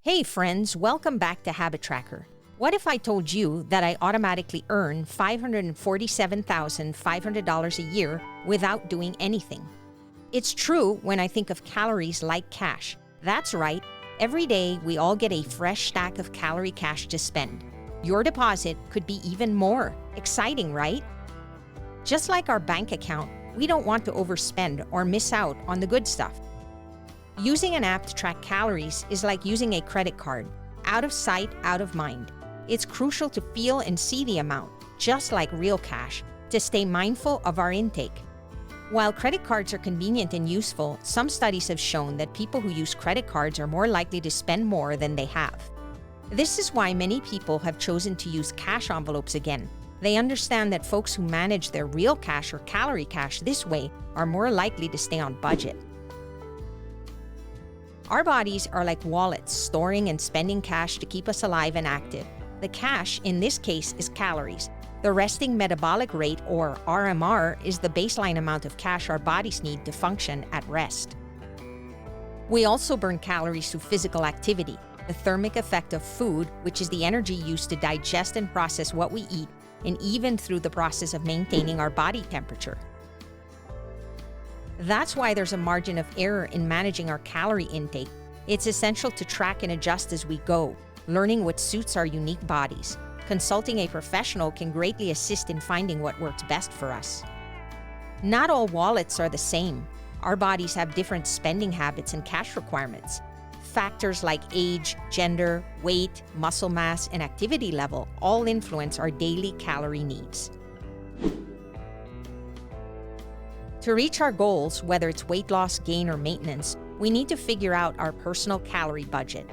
Hey friends, welcome back to HabiTracker. What if I told you that I automatically earn $547,500 a year without doing anything? It's true when I think of calories like cash. That's right. Every day, we all get a fresh stack of calorie cash to spend. Your deposit could be even more. Exciting, right? Just like our bank account, we don't want to overspend or miss out on the good stuff. Using an app to track calories is like using a credit card. Out of sight, out of mind. It's crucial to feel and see the amount, just like real cash, to stay mindful of our intake. While credit cards are convenient and useful, some studies have shown that people who use credit cards are more likely to spend more than they have. This is why many people have chosen to use cash envelopes again. They understand that folks who manage their real cash or calorie cash this way are more likely to stay on budget. Our bodies are like wallets, storing and spending cash to keep us alive and active. The cash, in this case, is calories. The resting metabolic rate, or RMR, is the baseline amount of cash our bodies need to function at rest. We also burn calories through physical activity, the thermic effect of food, which is the energy used to digest and process what we eat, and even through the process of maintaining our body temperature. That's why there's a margin of error in managing our calorie intake. It's essential to track and adjust as we go, learning what suits our unique bodies. Consulting a professional can greatly assist in finding what works best for us. Not all wallets are the same. Our bodies have different spending habits and cash requirements. Factors like age, gender, weight, muscle mass, and activity level all influence our daily calorie needs. To reach our goals, whether it's weight loss, gain, or maintenance, we need to figure out our personal calorie budget.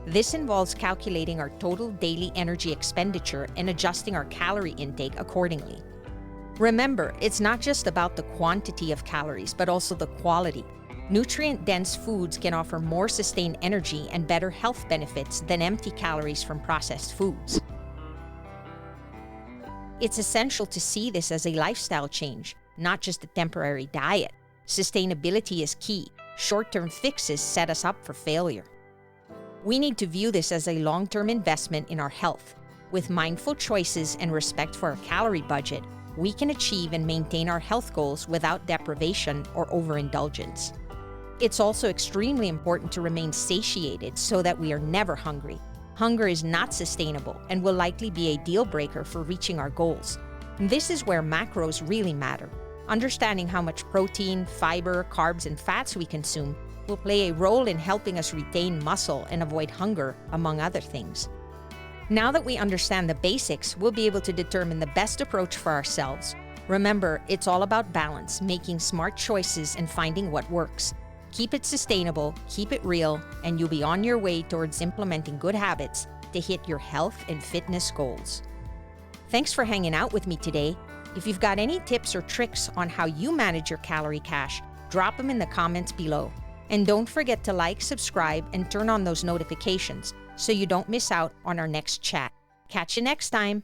This involves calculating our total daily energy expenditure and adjusting our calorie intake accordingly. Remember, it's not just about the quantity of calories, but also the quality. Nutrient-dense foods can offer more sustained energy and better health benefits than empty calories from processed foods. It's essential to see this as a lifestyle change, not just a temporary diet. Sustainability is key. Short-term fixes set us up for failure. We need to view this as a long-term investment in our health. With mindful choices and respect for our calorie budget, we can achieve and maintain our health goals without deprivation or overindulgence. It's also extremely important to remain satiated so that we are never hungry. Hunger is not sustainable and will likely be a deal breaker for reaching our goals. This is where macros really matter. Understanding how much protein, fiber, carbs, and fats we consume will play a role in helping us retain muscle and avoid hunger, among other things. Now that we understand the basics, we'll be able to determine the best approach for ourselves. Remember, it's all about balance, making smart choices, and finding what works. Keep it sustainable, keep it real, and you'll be on your way towards implementing good habits to hit your health and fitness goals. Thanks for hanging out with me today. If you've got any tips or tricks on how you manage your calorie cash, drop them in the comments below. And don't forget to like, subscribe, and turn on those notifications so you don't miss out on our next chat. Catch you next time.